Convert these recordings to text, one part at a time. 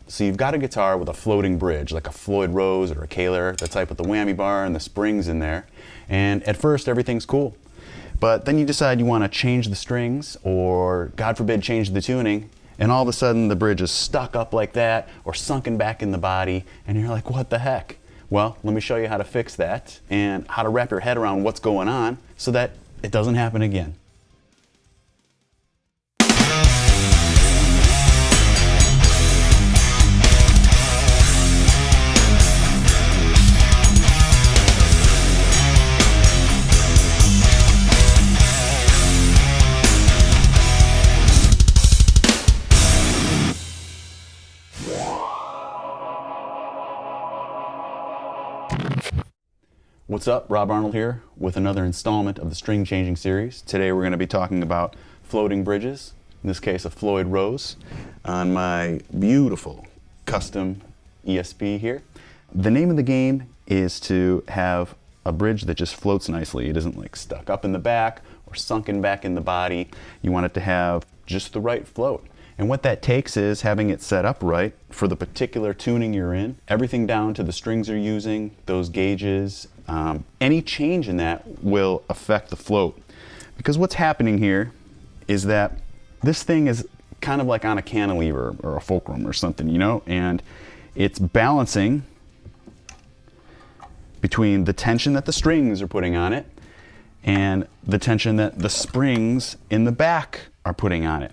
So you've got a guitar with a floating bridge, like a Floyd Rose or a Kaler, the type with the whammy bar and the springs in there. And at first everything's cool. But then you decide you want to change the strings, or God forbid change the tuning, and all of a sudden the bridge is stuck up like that or sunken back in the body, and you're like, what the heck? Well, let me show you how to fix that and how to wrap your head around what's going on so that it doesn't happen again. What's up, Rob Arnold here with another installment of the string changing series. Today we're going to be talking about floating bridges, in this case a Floyd Rose, on my beautiful custom ESP here. The name of the game is to have a bridge that just floats nicely. It isn't like stuck up in the back or sunken back in the body. You want it to have just the right float. And what that takes is having it set up right for the particular tuning you're in. Everything down to the strings you're using, those gauges. Any change in that will affect the float. Because what's happening here is that this thing is kind of like on a cantilever or a fulcrum or something, you know, and it's balancing between the tension that the strings are putting on it and the tension that the springs in the back are putting on it.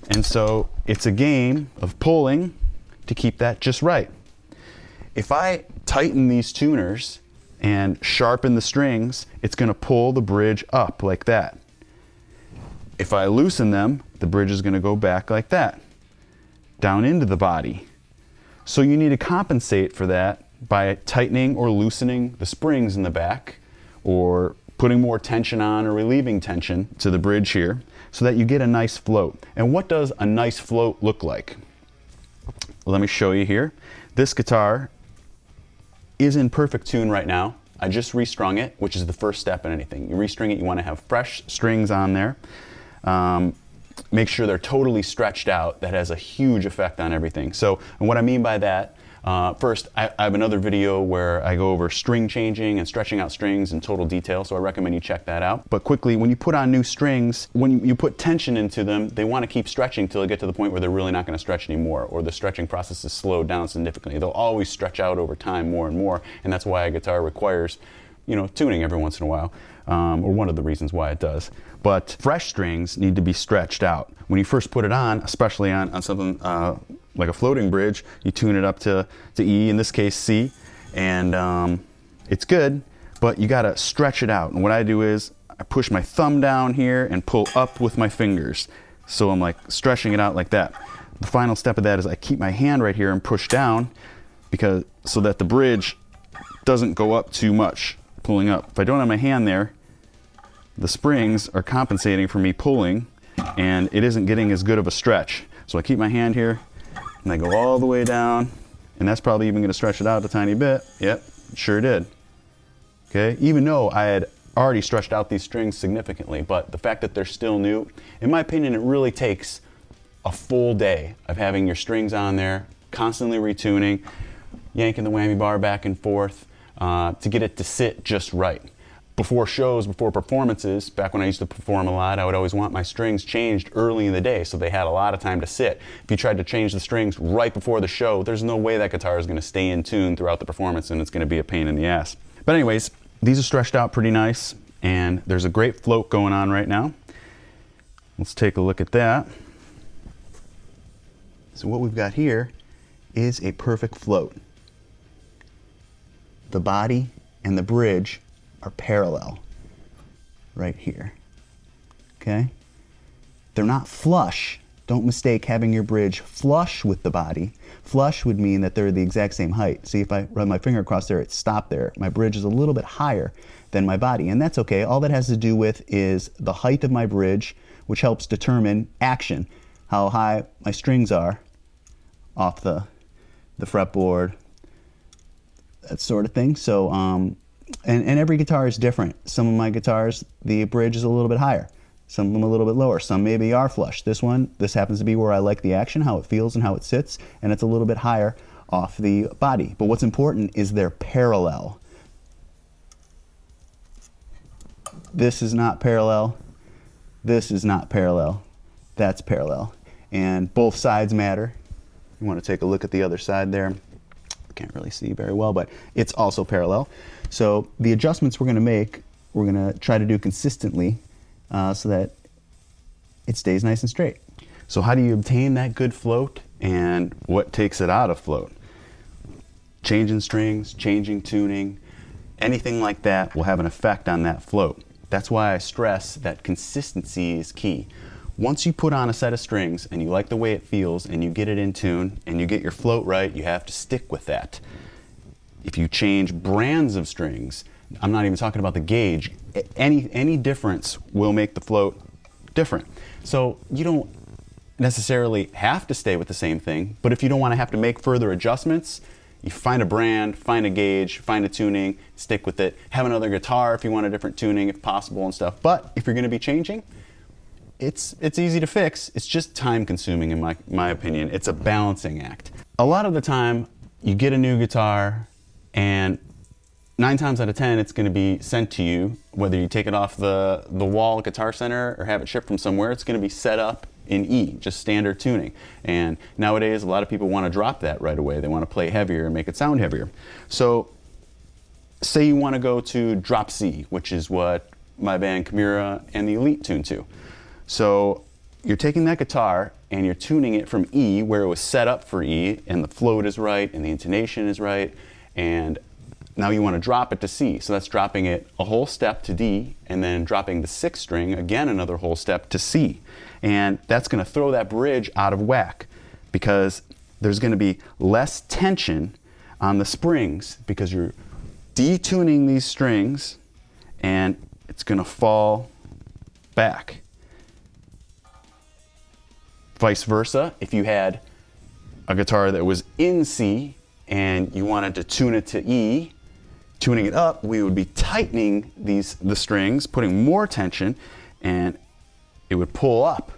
And so it's a game of pulling to keep that just right. If I tighten these tuners and sharpen the strings, it's going to pull the bridge up like that. If I loosen them, the bridge is going to go back like that, down into the body. So you need to compensate for that by tightening or loosening the springs in the back, or putting more tension on or relieving tension to the bridge here, so that you get a nice float. And what does a nice float look like? Let me show you here. This guitar is in perfect tune right now. I just restrung it, which is the first step in anything. You restring it, you want to have fresh strings on there. Make sure they're totally stretched out. That has a huge effect on everything. So, and what I mean by that, first, I have another video where I go over string changing and stretching out strings in total detail, so I recommend you check that out. But quickly, when you put on new strings, when you put tension into them, they want to keep stretching till they get to the point where they're really not going to stretch anymore, or the stretching process is slowed down significantly. They'll always stretch out over time more and more, and that's why a guitar requires, you know, tuning every once in a while, or one of the reasons why it does. But fresh strings need to be stretched out. When you first put it on, especially on something like a floating bridge, you tune it up to E, in this case C, and it's good, but you gotta stretch it out. And what I do is I push my thumb down here and pull up with my fingers. So I'm like stretching it out like that. The final step of that is I keep my hand right here and push down, so that the bridge doesn't go up too much, pulling up. If I don't have my hand there, the springs are compensating for me pulling, and it isn't getting as good of a stretch. So I keep my hand here, and I go all the way down, and that's probably even going to stretch it out a tiny bit. Yep, it sure did. Okay, even though I had already stretched out these strings significantly, but the fact that they're still new, in my opinion, it really takes a full day of having your strings on there, constantly retuning, yanking the whammy bar back and forth to get it to sit just right. Before shows, before performances, back when I used to perform a lot, I would always want my strings changed early in the day so they had a lot of time to sit. If you tried to change the strings right before the show, there's no way that guitar is going to stay in tune throughout the performance, and it's going to be a pain in the ass. But anyways, these are stretched out pretty nice, and there's a great float going on right now. Let's take a look at that. So what we've got here is a perfect float. The body and the bridge are parallel right here. Okay? They're not flush. Don't mistake having your bridge flush with the body. Flush would mean that they're the exact same height. See, if I run my finger across there, it's stopped there. My bridge is a little bit higher than my body, and that's okay. All that has to do with is the height of my bridge, which helps determine action, how high my strings are off the fretboard, that sort of thing. So, and every guitar is different. Some of my guitars, the bridge is a little bit higher. Some of them a little bit lower. Some maybe are flush. This happens to be where I like the action, how it feels and how it sits, and it's a little bit higher off the body. But what's important is they're parallel. This is not parallel. This is not parallel. That's parallel. And both sides matter. You want to take a look at the other side there. Can't really see very well, but it's also parallel. So the adjustments we're going to make, we're going to try to do consistently so that it stays nice and straight. So how do you obtain that good float, and what takes it out of float? Changing strings, changing tuning, anything like that will have an effect on that float. That's why I stress that consistency is key. Once you put on a set of strings and you like the way it feels and you get it in tune and you get your float right, you have to stick with that. If you change brands of strings, I'm not even talking about the gauge, any difference will make the float different. So you don't necessarily have to stay with the same thing, but if you don't want to have to make further adjustments, you find a brand, find a gauge, find a tuning, stick with it. Have another guitar if you want a different tuning if possible and stuff. But if you're going to be changing, it's easy to fix. It's just time consuming in my opinion. It's a balancing act. A lot of the time you get a new guitar and 9 times out of 10 it's going to be sent to you, whether you take it off the wall at Guitar Center or have it shipped from somewhere. It's going to be set up in E, just standard tuning. And nowadays a lot of people want to drop that right away. They want to play heavier and make it sound heavier. So say you want to go to drop C, which is what my band Chimera and the Elite tune to. So you're taking that guitar and you're tuning it from E, where it was set up for E, and the float is right and the intonation is right, and now you want to drop it to C. So that's dropping it a whole step to D and then dropping the 6th string again another whole step to C. And that's going to throw that bridge out of whack because there's going to be less tension on the springs because you're detuning these strings and it's going to fall back. Vice versa, if you had a guitar that was in C and you wanted to tune it to E, tuning it up, we would be tightening the strings, putting more tension, and it would pull up.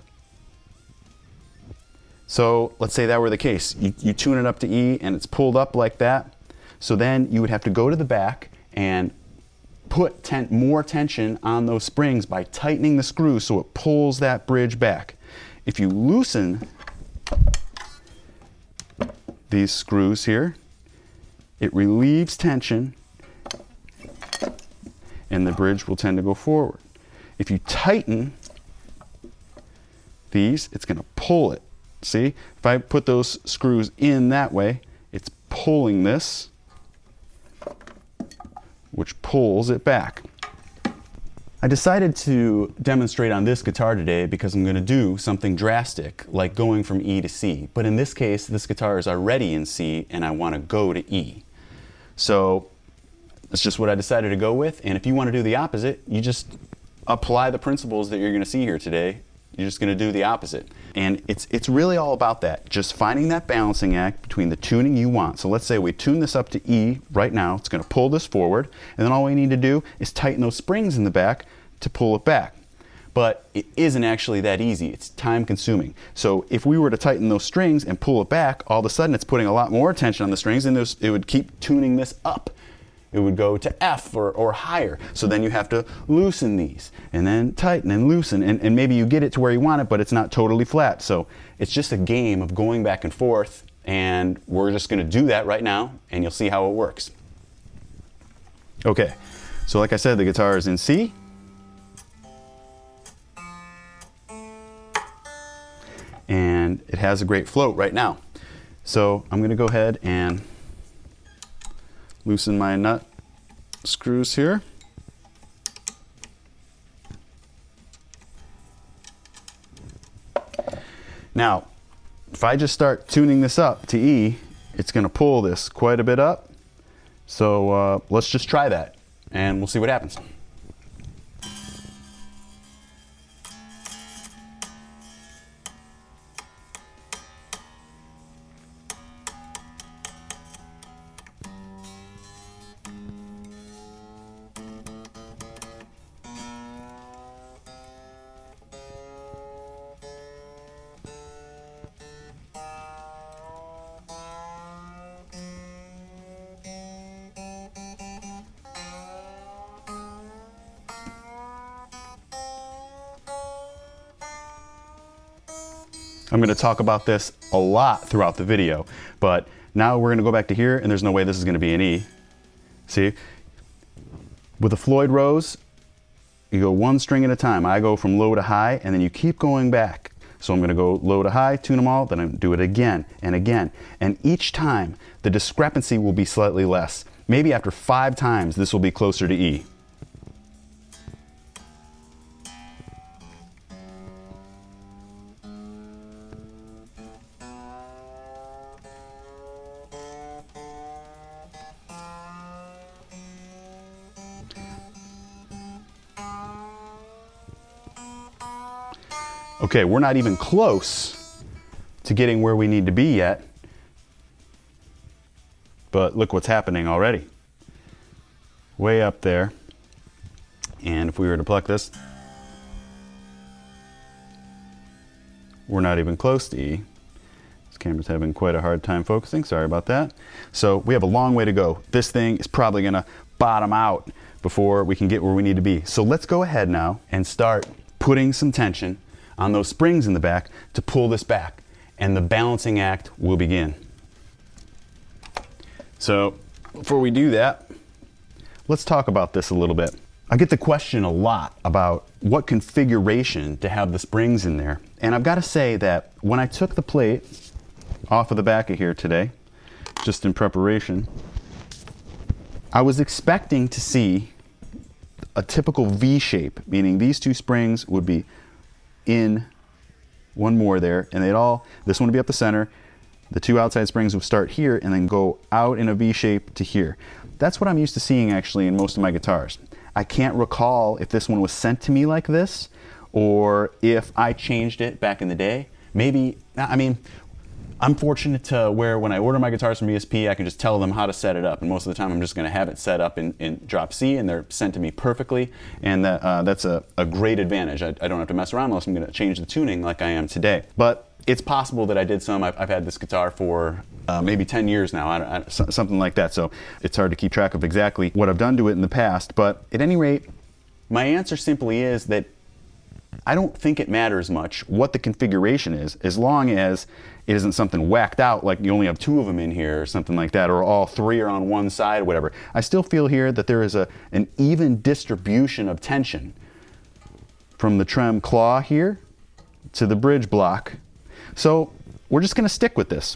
So let's say that were the case. You tune it up to E and it's pulled up like that. So then you would have to go to the back and put more tension on those springs by tightening the screw so it pulls that bridge back. If you loosen these screws here, it relieves tension and the bridge will tend to go forward. If you tighten these, it's going to pull it. See, if I put those screws in that way, it's pulling this, which pulls it back. I decided to demonstrate on this guitar today because I'm going to do something drastic, like going from E to C. But in this case, this guitar is already in C and I want to go to E. So that's just what I decided to go with. And if you want to do the opposite, you just apply the principles that you're going to see here today. You're just going to do the opposite. And it's really all about that. Just finding that balancing act between the tuning you want. So let's say we tune this up to E right now. It's going to pull this forward. And then all we need to do is tighten those springs in the back to pull it back. But it isn't actually that easy. It's time consuming. So if we were to tighten those strings and pull it back, all of a sudden it's putting a lot more tension on the strings and it would keep tuning this up. It would go to F or higher. So then you have to loosen these and then tighten and loosen. And maybe you get it to where you want it, but it's not totally flat. So it's just a game of going back and forth. And we're just going to do that right now. And you'll see how it works. Okay. So like I said, the guitar is in C. And it has a great float right now. So I'm going to go ahead and loosen my nut screws here. Now, if I just start tuning this up to E, it's going to pull this quite a bit up. So let's just try that and we'll see what happens. I'm going to talk about this a lot throughout the video, but now we're going to go back to here, and there's no way this is going to be an E. See? With a Floyd Rose, you go one string at a time. I go from low to high, and then you keep going back. So I'm going to go low to high, tune them all, then I do it again and again. And each time, the discrepancy will be slightly less. Maybe after 5 times, this will be closer to E. Okay, we're not even close to getting where we need to be yet, but look what's happening already. Way up there, and if we were to pluck this, we're not even close to E. This camera's having quite a hard time focusing, sorry about that. So we have a long way to go. This thing is probably gonna bottom out before we can get where we need to be. So let's go ahead now and start putting some tension on those springs in the back to pull this back, and the balancing act will begin. So before we do that, let's talk about this a little bit. I get the question a lot about what configuration to have the springs in there, and I've got to say that when I took the plate off of the back of here today, just in preparation, I was expecting to see a typical V shape, meaning these 2 springs would be in one more there, and this one would be up the center, the 2 outside springs would start here and then go out in a V shape to here. That's what I'm used to seeing actually in most of my guitars. I can't recall if this one was sent to me like this or if I changed it back in the day. Maybe, I mean, I'm fortunate to where when I order my guitars from ESP, I can just tell them how to set it up, and most of the time I'm just going to have it set up in drop C, and they're sent to me perfectly, and that's a great advantage. I don't have to mess around unless I'm going to change the tuning like I am today. But it's possible that I did some. I've had this guitar for maybe 10 years now, something like that, so it's hard to keep track of exactly what I've done to it in the past. But at any rate, my answer simply is that I don't think it matters much what the configuration is, as long as it isn't something whacked out like you only have 2 of them in here or something like that, or all 3 are on one side or whatever. I still feel here that there is an even distribution of tension from the trem claw here to the bridge block. So we're just going to stick with this.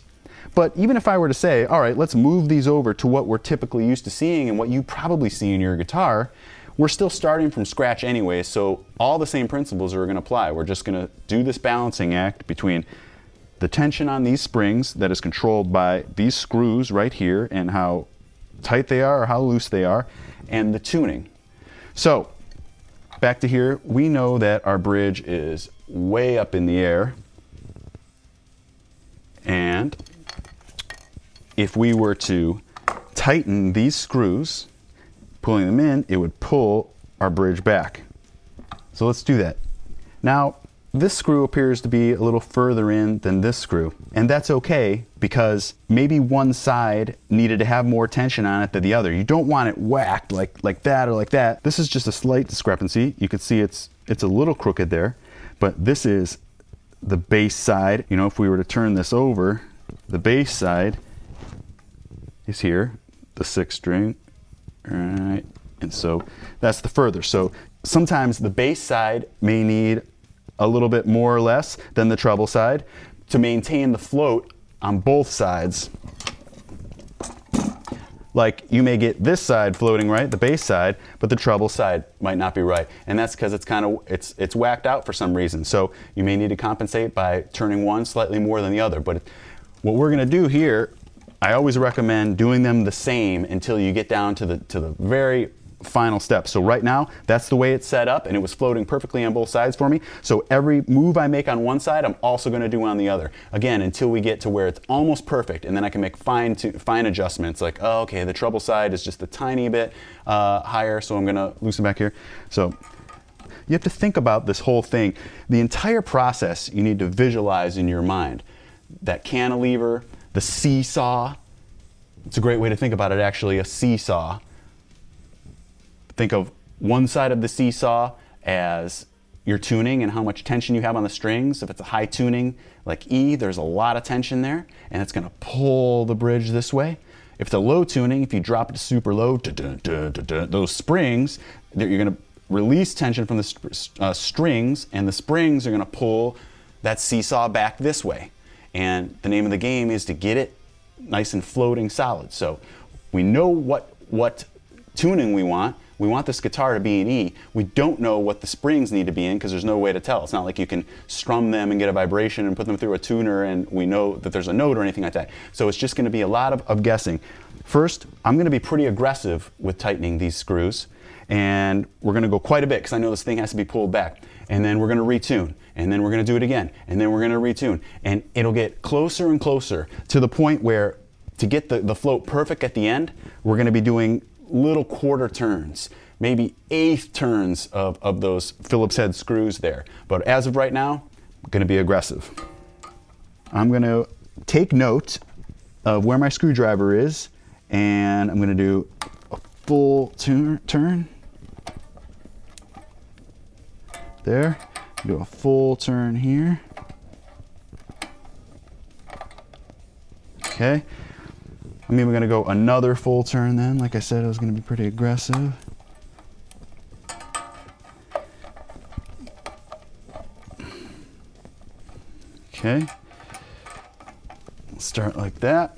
But even if I were to say, all right, let's move these over to what we're typically used to seeing and what you probably see in your guitar, we're still starting from scratch anyway, so all the same principles are going to apply. We're just going to do this balancing act between the tension on these springs that is controlled by these screws right here and how tight they are or how loose they are, and the tuning. So back to here, we know that our bridge is way up in the air, and if we were to tighten these screws, pulling them in, it would pull our bridge back. So let's do that. Now, this screw appears to be a little further in than this screw, and that's okay because maybe one side needed to have more tension on it than the other. You don't want it whacked like that or like that. This is just a slight discrepancy. You can see it's a little crooked there, but this is the bass side. You know, if we were to turn this over, the bass side is here, the 6th string. Right, and so that's the further. So sometimes the bass side may need a little bit more or less than the treble side to maintain the float on both sides. Like you may get this side floating right, the bass side, but the treble side might not be right, and that's because it's whacked out for some reason. So you may need to compensate by turning one slightly more than the other. But what we're going to do here, I always recommend doing them the same until you get down to the very final step. So right now, that's the way it's set up, and it was floating perfectly on both sides for me. So every move I make on one side, I'm also going to do on the other. Again, until we get to where it's almost perfect, and then I can make fine adjustments like, oh, okay, the treble side is just a tiny bit higher, so I'm going to loosen back here. So you have to think about this whole thing. The entire process you need to visualize in your mind. That cantilever, the seesaw. It's a great way to think about it, actually, a seesaw. Think of one side of the seesaw as, your tuning and how much tension you have on the strings. If it's a high tuning like E, there's a lot of tension there, and it's gonna pull the bridge this way. If it's a low tuning, if you drop it to super low, those springs, you're gonna release tension from the strings, and the springs are gonna pull that seesaw back this way. And the name of the game is to get it nice and floating solid. So we know what tuning we want. We want this guitar to be in E. We don't know what the springs need to be in because there's no way to tell. It's not like you can strum them and get a vibration and put them through a tuner and we know that there's a note or anything like that. So it's just gonna be a lot of guessing. First, I'm gonna be pretty aggressive with tightening these screws, and we're gonna go quite a bit because I know this thing has to be pulled back. And then we're gonna retune, and then we're gonna do it again, and then we're gonna retune. And it'll get closer and closer to the point where to get the float perfect at the end, we're gonna be doing little quarter turns, maybe eighth turns of those Phillips head screws there. But as of right now, I'm gonna be aggressive. I'm gonna take note of where my screwdriver is, and I'm gonna do a full turn. There, do a full turn here. Okay. I mean, we're gonna go another full turn then. Like I said, I was gonna be pretty aggressive. Okay. Start like that.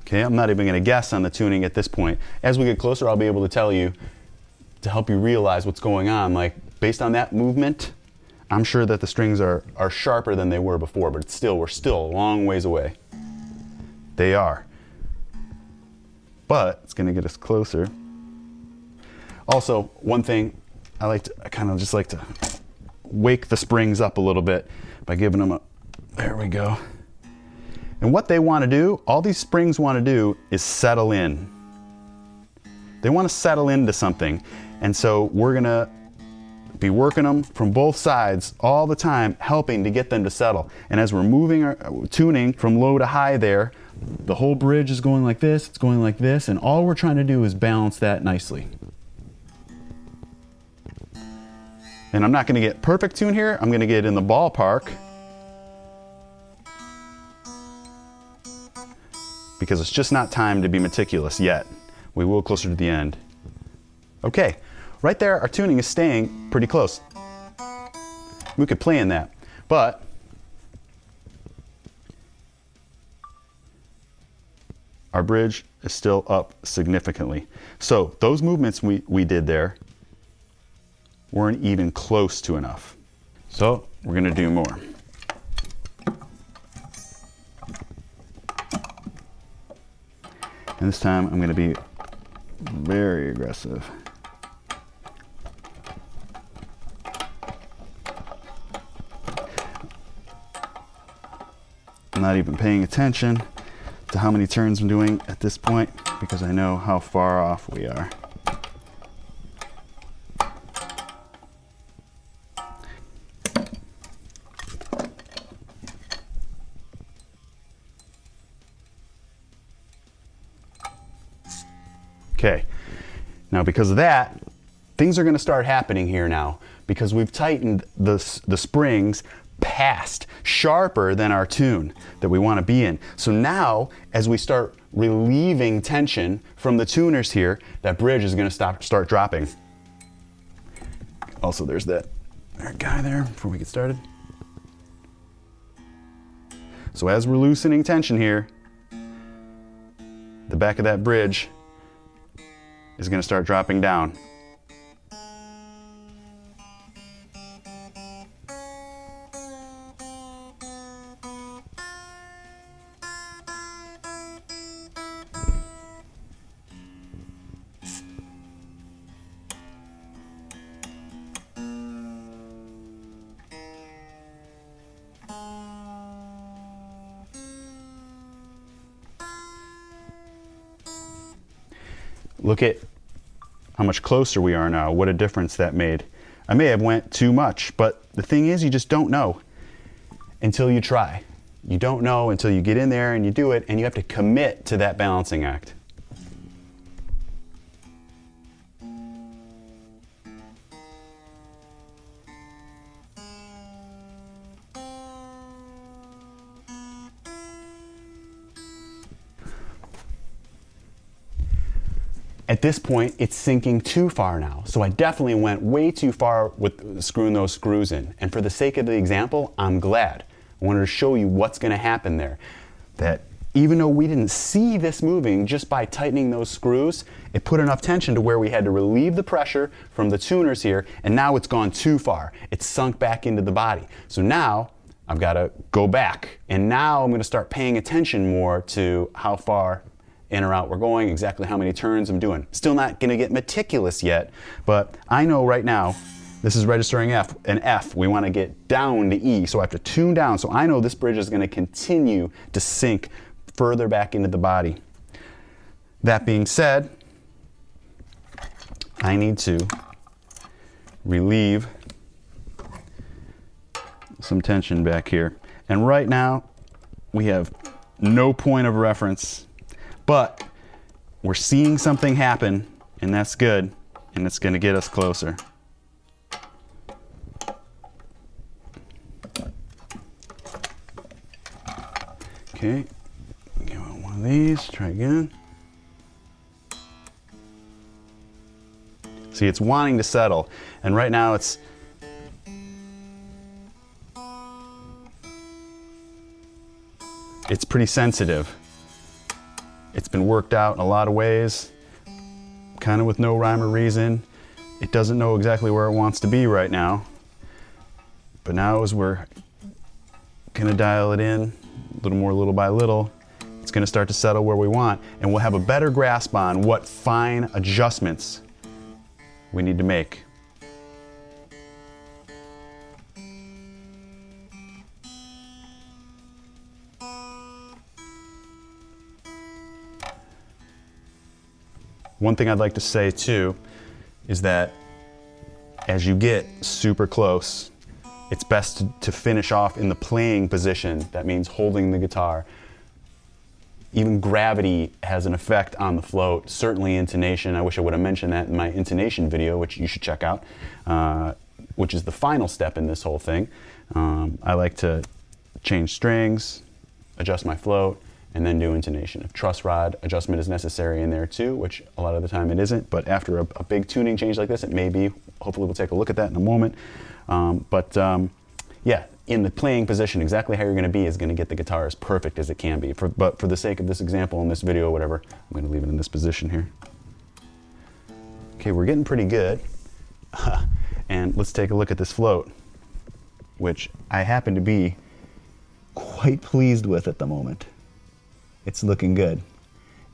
Okay, I'm not even gonna guess on the tuning at this point. As we get closer, I'll be able to tell you to help you realize what's going on. Like, based on that movement, I'm sure that the strings are sharper than they were before, but we're still a long ways away. They are. But it's gonna get us closer. Also, one thing, I kind of just like to wake the springs up a little bit by giving them there we go. And what they wanna do, all these springs wanna do is settle in. They wanna settle into something. And so we're gonna be working them from both sides all the time, helping to get them to settle. And as we're moving our tuning from low to high there, the whole bridge is going like this, it's going like this, and all we're trying to do is balance that nicely. And I'm not gonna get perfect tune here, I'm gonna get in the ballpark because it's just not time to be meticulous yet. We will closer to the end. Okay. Right there, our tuning is staying pretty close. We could play in that, but our bridge is still up significantly. So those movements we did there weren't even close to enough. So we're gonna do more. And this time I'm gonna be very aggressive. I'm not even paying attention to how many turns I'm doing at this point because I know how far off we are. Okay, now because of that, things are gonna start happening here now because we've tightened the springs past, sharper than our tune that we want to be in. So now, as we start relieving tension from the tuners here, that bridge is going to start dropping. Also, there's that guy there before we get started. So as we're loosening tension here, the back of that bridge is going to start dropping down. Look at how much closer we are now, what a difference that made. I may have went too much, but the thing is, you just don't know until you try. You don't know until you get in there and you do it, and you have to commit to that balancing act. At this point, it's sinking too far now. So I definitely went way too far with screwing those screws in. And for the sake of the example, I'm glad. I wanted to show you what's going to happen there. That even though we didn't see this moving, just by tightening those screws, it put enough tension to where we had to relieve the pressure from the tuners here, and now it's gone too far. It's sunk back into the body. So now I've got to go back, and now I'm going to start paying attention more to how far in or out we're going, exactly how many turns I'm doing. Still not going to get meticulous yet, but I know right now this is registering F, and F, we want to get down to E, so I have to tune down. So I know this bridge is going to continue to sink further back into the body. That being said, I need to relieve some tension back here. And right now, we have no point of reference, but we're seeing something happen, and that's good, and it's going to get us closer. Okay, give it one of these, try again. See, it's wanting to settle, and right now it's pretty sensitive. It's been worked out in a lot of ways, kind of with no rhyme or reason. It doesn't know exactly where it wants to be right now, but now as we're gonna dial it in a little more, little by little, it's gonna start to settle where we want, and we'll have a better grasp on what fine adjustments we need to make. One thing I'd like to say too is that as you get super close, it's best to finish off in the playing position. That means holding the guitar. Even gravity has an effect on the float, certainly intonation. I wish I would have mentioned that in my intonation video, which you should check out, which is the final step in this whole thing. I like to change strings, adjust my float, and then do intonation. If truss rod adjustment is necessary in there too, which a lot of the time it isn't, but after a big tuning change like this, it may be. Hopefully we'll take a look at that in a moment. Yeah, in the playing position, exactly how you're gonna be is gonna get the guitar as perfect as it can be. But for the sake of this example in this video or whatever, I'm gonna leave it in this position here. Okay, we're getting pretty good. And let's take a look at this float, which I happen to be quite pleased with at the moment. It's looking good.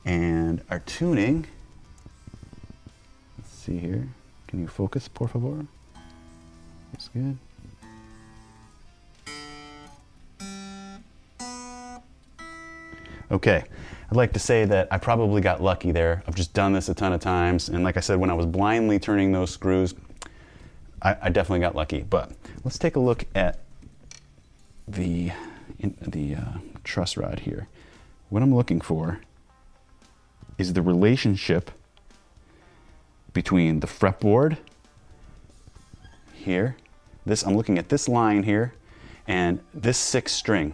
And our tuning, let's see here. Can you focus, por favor? That's good. Okay, I'd like to say that I probably got lucky there. I've just done this a ton of times, and like I said, when I was blindly turning those screws, I definitely got lucky. But let's take a look at the truss rod here. What I'm looking for is the relationship between the fretboard here, I'm looking at this line here, and this 6th string.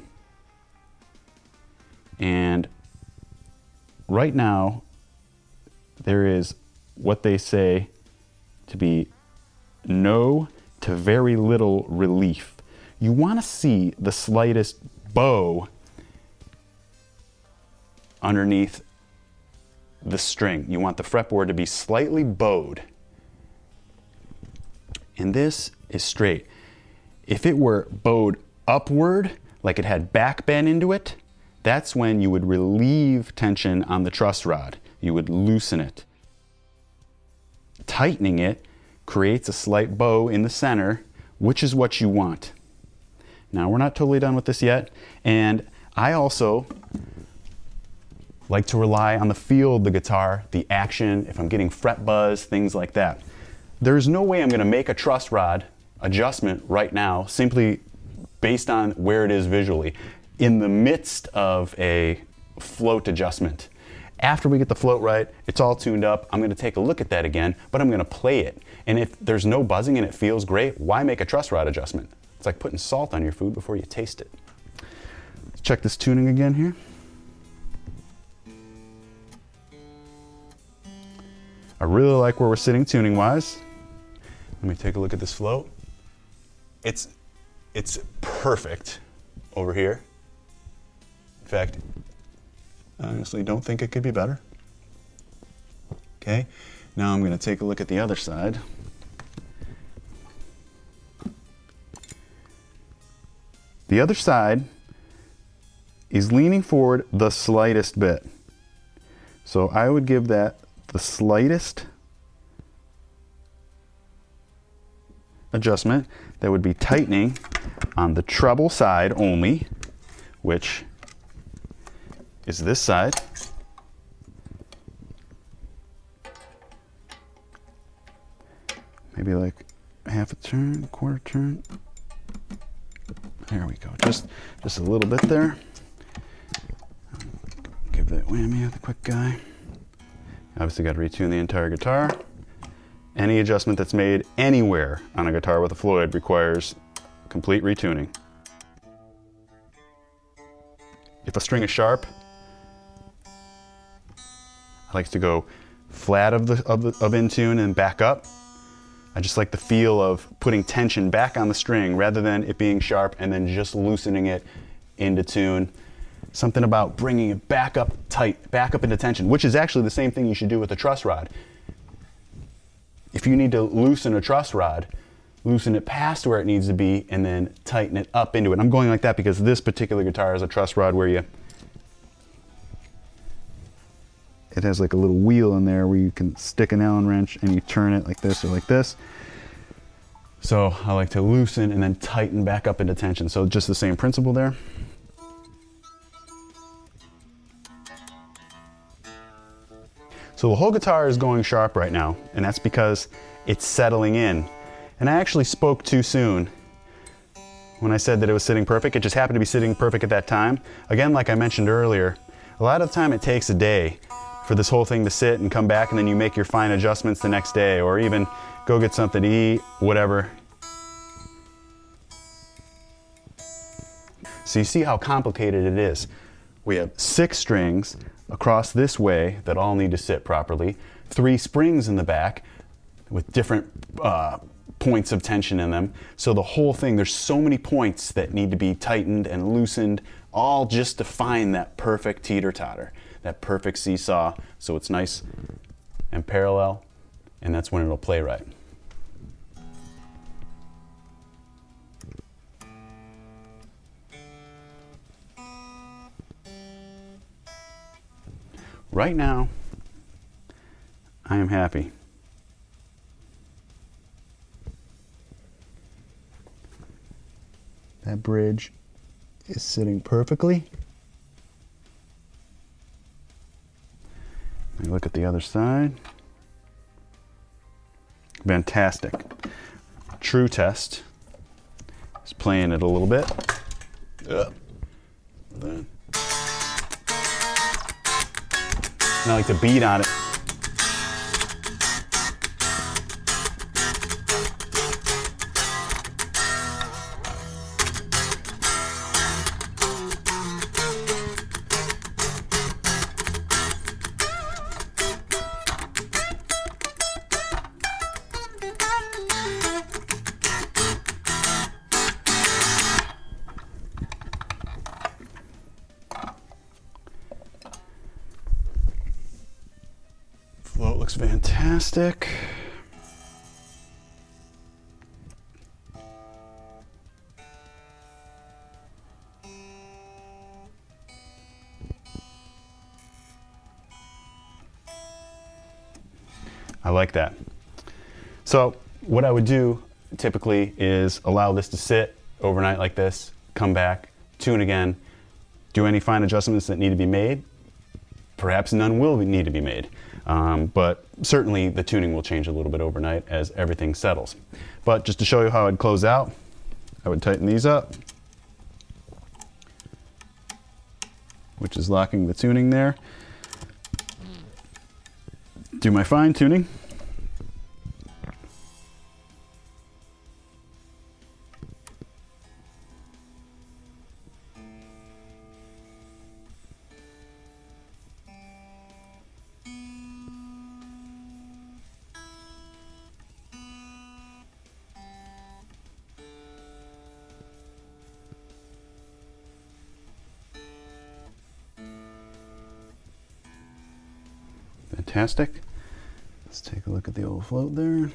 And right now, there is what they say to be no to very little relief. You want to see the slightest bow underneath the string. You want the fretboard to be slightly bowed. And this is straight. If it were bowed upward, like it had back bend into it, that's when you would relieve tension on the truss rod. You would loosen it. Tightening it creates a slight bow in the center, which is what you want. Now, we're not totally done with this yet, and I also like to rely on the feel of the guitar, the action, if I'm getting fret buzz, things like that. There's no way I'm going to make a truss rod adjustment right now simply based on where it is visually in the midst of a float adjustment. After we get the float right, it's all tuned up, I'm going to take a look at that again, but I'm going to play it. And if there's no buzzing and it feels great, why make a truss rod adjustment? It's like putting salt on your food before you taste it. Let's check this tuning again here. I really like where we're sitting tuning wise. Let me take a look at this float. It's perfect over here. In fact, I honestly don't think it could be better. Okay, now I'm going to take a look at the other side. The other side is leaning forward the slightest bit. So I would give that the slightest adjustment. That would be tightening on the treble side only, which is this side. Maybe like half a turn, quarter turn. There we go, just a little bit there. Give that whammy with a quick guy. Obviously got to retune the entire guitar. Any adjustment that's made anywhere on a guitar with a Floyd requires complete retuning. If a string is sharp, I like to go flat of in tune and back up. I just like the feel of putting tension back on the string rather than it being sharp and then just loosening it into tune. Something about bringing it back up tight, back up into tension, which is actually the same thing you should do with a truss rod. If you need to loosen a truss rod, loosen it past where it needs to be and then tighten it up into it. I'm going like that because this particular guitar is a truss rod where it has like a little wheel in there where you can stick an Allen wrench and you turn it like this or like this. So I like to loosen and then tighten back up into tension. So just the same principle there. So the whole guitar is going sharp right now, and that's because it's settling in. And I actually spoke too soon when I said that it was sitting perfect. It just happened to be sitting perfect at that time. Again, like I mentioned earlier, a lot of the time it takes a day for this whole thing to sit and come back, and then you make your fine adjustments the next day, or even go get something to eat, whatever. So you see how complicated it is. We have 6 strings across this way that all need to sit properly, 3 springs in the back with different points of tension in them. So the whole thing, there's so many points that need to be tightened and loosened, all just to find that perfect teeter-totter, that perfect seesaw, so it's nice and parallel, and that's when it'll play right. Right now, I am happy. That bridge is sitting perfectly. Let me look at the other side. Fantastic. True test is playing it a little bit. Then I like to beat on it. Float looks fantastic. I like that. So what I would do typically is allow this to sit overnight like this, come back, tune again, do any fine adjustments that need to be made. Perhaps none will need to be made, but certainly the tuning will change a little bit overnight as everything settles. But just to show you how I'd close out, I would tighten these up, which is locking the tuning there. Do my fine tuning. Fantastic. Let's take a look at the old float there.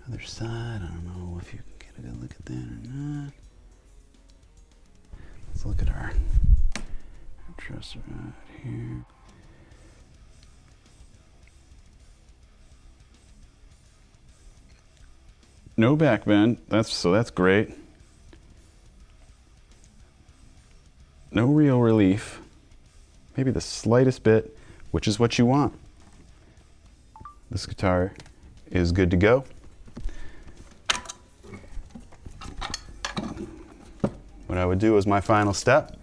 Other side, I don't know if you can get a good look at that or not. Let's look at our truss right here. No back bend, that's great. No real relief. Maybe the slightest bit, which is what you want. This guitar is good to go. What I would do as my final step,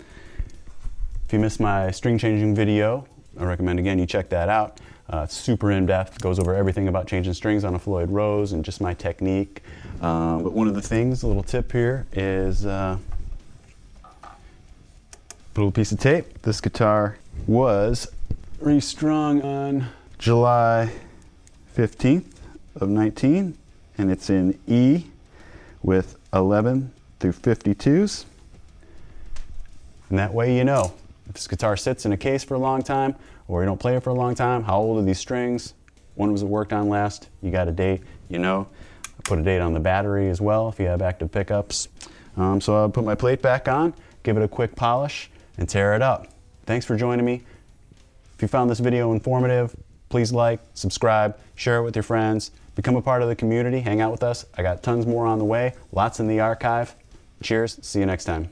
if you missed my string changing video, I recommend again you check that out. It's super in-depth, goes over everything about changing strings on a Floyd Rose and just my technique. But one of the things, a little tip here, is a little piece of tape. This guitar was restrung on July 15th of 19, and it's in E with 11 through 52s. And that way you know, if this guitar sits in a case for a long time, or you don't play it for a long time, how old are these strings? When was it worked on last? You got a date, you know. I put a date on the battery as well if you have active pickups. So I'll put my plate back on, give it a quick polish, and tear it up. Thanks for joining me. If you found this video informative, please like, subscribe, share it with your friends, become a part of the community, hang out with us. I got tons more on the way, lots in the archive. Cheers, see you next time.